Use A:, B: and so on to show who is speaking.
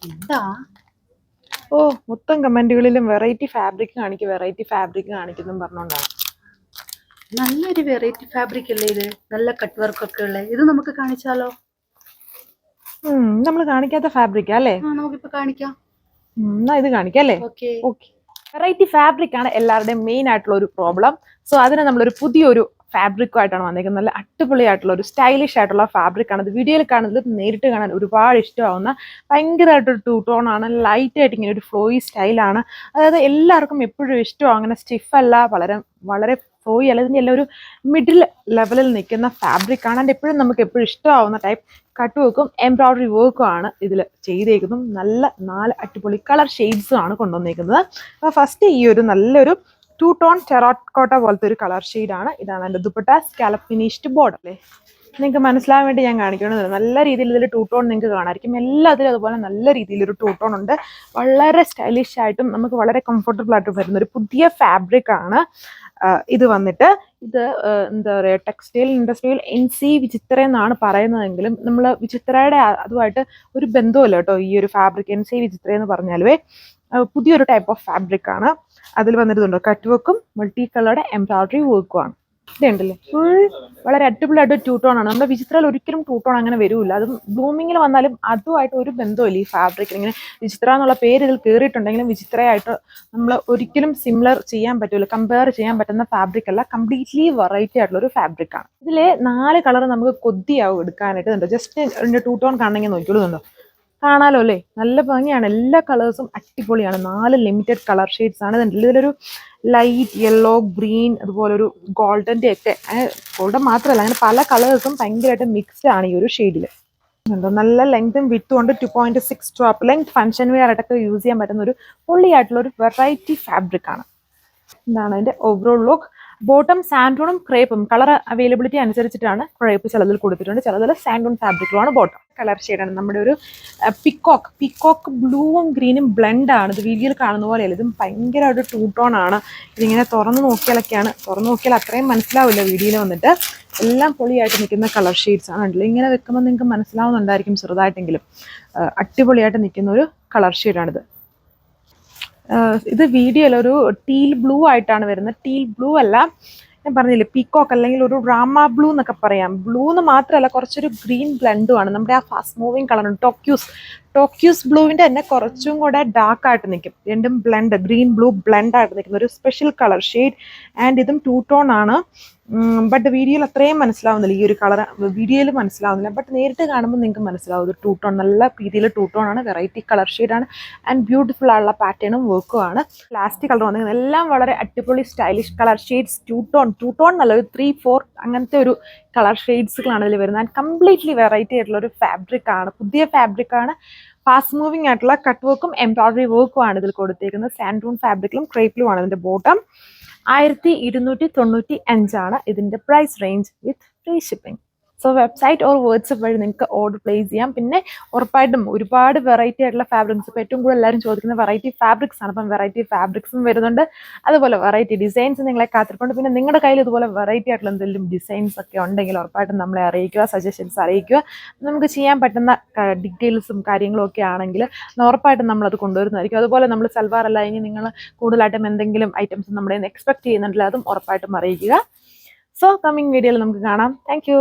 A: എന്താ
B: ഓ മൊത്തം കമന്റുകളിലും variety fabric കാണിക്കുന്നു പറഞ്ഞോണ്ടാണ്.
A: നല്ലൊരു വെറൈറ്റി ഫാബ്രിക് അല്ലേ ഇത്? നല്ല കട്ട് വർക്ക് ഒക്കെ ഉള്ള ഇത് നമുക്ക് കാണിച്ചാലോ?
B: നമ്മൾ കാണിക്കാത്ത ഫാബ്രിക് അല്ലേ?
A: നമുക്കിപ്പോ കാണിക്കാം.
B: എന്നാ ഇത് കാണിക്കാം അല്ലേ?
A: ഓക്കെ.
B: വെറൈറ്റി ഫാബ്രിക് ആണ് എല്ലാവരുടെയും മെയിൻ ആയിട്ടുള്ള ഒരു പ്രോബ്ലം. സോ അതിന് നമ്മളൊരു പുതിയൊരു ഫാബ്രിക്കുമായിട്ടാണ് വന്നിരിക്കുന്നത്. നല്ല അടിപൊളിയായിട്ടുള്ള ഒരു സ്റ്റൈലിഷ് ആയിട്ടുള്ള ഫാബ്രിക് ആണ്. ഇത് വീഡിയോയിൽ കാണുന്നത് നേരിട്ട് കാണാൻ ഒരുപാട് ഇഷ്ടമാവുന്ന ഭയങ്കരമായിട്ടൊരു ടൂ ടോൺ ആണ്. ലൈറ്റ് ആയിട്ട് ഇങ്ങനെ ഒരു ഫ്ലോയി സ്റ്റൈലാണ്. അതായത് എല്ലാവർക്കും എപ്പോഴും ഇഷ്ടമാവും. അങ്ങനെ സ്റ്റിഫ് അല്ല, വളരെ വളരെ ഫ്ലോയി അല്ല, ഇതിൻ്റെ എല്ലാം ഒരു മിഡിൽ ലെവലിൽ നിൽക്കുന്ന ഫാബ്രിക് ആണ്. ആൻഡ് നമുക്ക് എപ്പോഴും ഇഷ്ടമാവുന്ന ടൈപ്പ് കട്ട് വർക്കും എംബ്രോയിഡറി വർക്കും ആണ് ഇതിൽ ചെയ്തേക്കുന്നതും. നല്ല 4 അടിപൊളി കളർ ഷെയ്ഡ്സും ആണ് കൊണ്ടുവന്നേക്കുന്നത്. അപ്പോൾ ഫസ്റ്റ് ഈ ഒരു നല്ലൊരു ടൂ ടോൺ ടെറോക്കോട്ട പോലത്തെ ഒരു കളർ ഷെയ്ഡാണ്. ഇതാണ് എൻ്റെ ദുപ്പട്ട. സ്കാലപ്പ് ഫിനിഷ്ഡ് ബോർഡർ അല്ലേ? നിങ്ങൾക്ക് മനസ്സിലാവാൻ വേണ്ടി ഞാൻ കാണിക്കുന്നത്. നല്ല രീതിയിൽ ഇതിൽ ടൂ ടോൺ നിങ്ങൾക്ക് കാണാമായിരിക്കും. എല്ലാത്തിലും അതുപോലെ നല്ല രീതിയിലൊരു ടൂ ടോൺ ഉണ്ട്. വളരെ സ്റ്റൈലിഷ് ആയിട്ടും നമുക്ക് വളരെ കംഫർട്ടബിൾ ആയിട്ടും വരുന്ന ഒരു പുതിയ ഫാബ്രിക് ആണ് ഇത് വന്നിട്ട്. ഇത് എന്താ പറയുക, ടെക്സ്റ്റൈൽ ഇൻഡസ്ട്രിയിൽ NC വിചിത്ര എന്നാണ് പറയുന്നതെങ്കിലും നമ്മൾ വിചിത്രയുടെ അതുമായിട്ട് ഒരു ബന്ധവുമില്ല കേട്ടോ. ഈ ഒരു ഫാബ്രിക് NC വിചിത്ര എന്ന് പറഞ്ഞാലുവേ പുതിയൊരു ടൈപ്പ് ഓഫ് ഫാബ്രിക് ആണ്. അതിൽ വന്നിട്ടുണ്ടോ കട്ട് വർക്കും മൾട്ടി കളറുടെ എംബ്രോയിഡറി വർക്കും ആണ്. ഇതുണ്ടല്ലേ, ഫുൾ വളരെ അടിപൊളിയായിട്ട് ടൂ ടോൺ ആണ്. നമ്മുടെ വിചിത്രയിൽ ഒരിക്കലും ടൂ ടോൺ അങ്ങനെ വരില്ല. അതും ബ്ലൂമിങ്ങിൽ വന്നാലും അതുമായിട്ട് ഒരു ബന്ധമില്ല ഈ ഫാബ്രിക്. ഇങ്ങനെ വിചിത്ര എന്നുള്ള പേര് ഇതിൽ കയറിയിട്ടുണ്ടെങ്കിലും വിചിത്രയായിട്ട് നമ്മൾ ഒരിക്കലും സിമിലർ ചെയ്യാൻ പറ്റില്ല, കമ്പയർ ചെയ്യാൻ പറ്റുന്ന ഫാബ്രിക് അല്ല. കംപ്ലീറ്റ്ലി വെറൈറ്റി ആയിട്ടുള്ള ഒരു ഫാബ്രിക് ആണ്. ഇതിൽ 4 കളർ നമുക്ക് കൊതിയാവും എടുക്കാനായിട്ട്. ജസ്റ്റ് ടൂ ടോൺ കാണണമെങ്കിൽ നോക്കിയുള്ളൂ. കാണാലോ അല്ലേ? നല്ല ഭംഗിയാണ്. എല്ലാ കളേഴ്സും അടിപൊളിയാണ്. 4 ലിമിറ്റഡ് കളർ ഷെയ്ഡ്സ് ആണ്. ഇതിലൊരു ലൈറ്റ് യെല്ലോ, ഗ്രീൻ, അതുപോലെ ഒരു ഗോൾഡൻ്റെ ഒക്കെ, ഗോൾഡൻ മാത്രമല്ല അങ്ങനെ പല കളേഴ്സും ഭയങ്കരമായിട്ട് മിക്സ്ഡ് ആണ് ഈ ഒരു ഷെയ്ഡിൽ. നല്ല ലെങ്തും വിത്തും ഉണ്ട്. 2.6 ഡ്രോപ്പ് ലെങ്ത്. ഫംഗ്ഷൻ വെയർ ആയിട്ടൊക്കെ യൂസ് ചെയ്യാൻ പറ്റുന്ന ഒരു പൊള്ളിയായിട്ടുള്ള ഒരു വെറൈറ്റി ഫാബ്രിക് ആണ്. എന്താണ് അതിൻ്റെ ഓവറോൾ ലുക്ക്? ബോട്ടം സാൻഡൂണും ക്രേപ്പും കളർ അവൈലബിലിറ്റി അനുസരിച്ചിട്ടാണ് ക്രേപ്പ് ചിലതിൽ കൊടുത്തിട്ടുണ്ട്, ചിലതിൽ സാൻഡൂൺ ഫാബ്രിക്കുമാണ് ബോട്ടം. കളർ ഷെയ്ഡാണ് നമ്മുടെ ഒരു പിക്കോക്ക് ബ്ലൂവും ഗ്രീനും ബ്ലെൻഡ് ആണ്. ഇത് വീഡിയോയിൽ കാണുന്ന പോലെയല്ല, ഇതും ഭയങ്കരമായിട്ട് ടൂ ടോൺ ആണ്. ഇതിങ്ങനെ തുറന്നു നോക്കിയാൽ അത്രയും മനസ്സിലാവില്ല വീഡിയോയിൽ വന്നിട്ട്. എല്ലാം പൊളിയായിട്ട് നിൽക്കുന്ന കളർ ഷെയ്ഡ്സ് ആണ്. ഉണ്ടല്ലോ ഇങ്ങനെ വെക്കുമ്പോൾ നിങ്ങൾക്ക് മനസ്സിലാവുന്നുണ്ടായിരിക്കും ചെറുതായിട്ടെങ്കിലും. അടിപൊളിയായിട്ട് നിൽക്കുന്ന ഒരു കളർ ഷെയ്ഡാണിത്. ഇത് വീഡിയോയിൽ ഒരു ടീൽ ബ്ലൂ ആയിട്ടാണ് വരുന്നത്. ടീൽ ബ്ലൂ അല്ല, ഞാൻ പറഞ്ഞില്ലേ പീക്കോക്ക് അല്ലെങ്കിൽ ഒരു റാമ ബ്ലൂ എന്നൊക്കെ പറയാം. ബ്ലൂ എന്ന് മാത്രമല്ല, കുറച്ചൊരു ഗ്രീൻ ബ്ലെൻഡുമാണ്. നമ്മുടെ ആ ഫാസ്റ്റ് മൂവിങ് കളറാണ്. ടോക്യൂസ് ബ്ലൂവിൻ്റെ തന്നെ കുറച്ചും കൂടെ ഡാർക്ക് ആയിട്ട് നിൽക്കും. രണ്ടും ബ്ലെൻഡ്, ഗ്രീൻ ബ്ലൂ ബ്ലെൻഡ് ആയിട്ട് നിൽക്കുന്ന ഒരു സ്പെഷ്യൽ കളർ ഷെയ്ഡ്. ആൻഡ് ഇതും ടൂ ടോൺ ആണ്. ബട്ട് വീഡിയോയിൽ അത്രയും മനസ്സിലാവുന്നില്ല. ഈ ഒരു കളർ വീഡിയോയിൽ മനസ്സിലാവുന്നില്ല, ബട്ട് നേരിട്ട് കാണുമ്പോൾ നിങ്ങൾക്ക് മനസ്സിലാവും. ഇത് ടൂ ടോൺ, നല്ല രീതിയിൽ ടൂ ടോൺ ആണ്. വെറൈറ്റി കളർ ഷെയ്ഡാണ്. ആൻഡ് ബ്യൂട്ടിഫുൾ ആയുള്ള പാറ്റേണും വർക്കും ആണ്. ലാസ്റ്റ് കളർ വന്നിരിക്കുന്നത് എല്ലാം വളരെ അടിപൊളി stylish colour shades. Two tone നല്ല ഒരു 3-4 അങ്ങനത്തെ ഒരു കളർ ഷെയ്ഡ്സുകളാണ് ഇതിൽ വരുന്നത്. ആൻഡ് കംപ്ലീറ്റ്ലി വെറൈറ്റി ആയിട്ടുള്ള ഒരു ഫാബ്രിക് ആണ്. പുതിയ ഫാബ്രിക് ആണ്. ഫാസ്റ്റ് മൂവിങ് ആയിട്ടുള്ള കട്ട് വർക്കും എംബ്രോയിഡറി വർക്കും ആണ് ഇതിൽ കൊടുത്തേക്കുന്നത്. സാൻഡൂൺ ഫാബ്രിക്കിലും ക്രേപ്പിലും ആണ് ഇതിൻ്റെ ബോട്ടം. 1295 ആണ് ഇതിൻ്റെ price range with free shipping. So website or WhatsApp വഴി നിങ്ങൾക്ക് ഓർഡർ പ്ലേസ് ചെയ്യാം. പിന്നെ ഉറപ്പായിട്ടും ഒരുപാട് വെറൈറ്റി ആയിട്ടുള്ള ഫാബ്രിക്സ്, ഇപ്പോൾ ഏറ്റവും കൂടുതൽ എല്ലാവരും ചോദിക്കുന്ന വെറൈറ്റി ഫാബ്രിക്സ് ആണ്. അപ്പം വെറൈറ്റി ഫാബ്രിക്സും വരുന്നുണ്ട്, അതുപോലെ വെറൈറ്റി ഡിസൈൻസ് നിങ്ങളെ കാത്തിരിപ്പുണ്ട്. പിന്നെ നിങ്ങളുടെ കയ്യിൽ ഇതുപോലെ വെറൈറ്റി ആയിട്ടുള്ള എന്തെങ്കിലും ഡിസൈൻസ് ഒക്കെ ഉണ്ടെങ്കിൽ ഉറപ്പായിട്ടും നമ്മളെ അറിയിക്കുക, സജഷൻസ് അറിയിക്കുക. നമുക്ക് ചെയ്യാൻ പറ്റുന്ന ഡീറ്റെയിൽസും കാര്യങ്ങളും ഒക്കെ ആണെങ്കിൽ ഉറപ്പായിട്ടും നമ്മളത് കൊണ്ടുവരുന്നതായിരിക്കും. അതുപോലെ നമ്മൾ സൽവാർ അല്ല, ഇനി നിങ്ങൾ കൂടുതലായിട്ടും എന്തെങ്കിലും ഐറ്റംസ് നമ്മുടെ എക്സ്പെക്ട് ചെയ്യുന്നുണ്ടെങ്കിൽ അതും ഉറപ്പായിട്ടും അറിയിക്കുക. സോ കമ്മിങ് വീഡിയോയിൽ നമുക്ക് കാണാം. താങ്ക്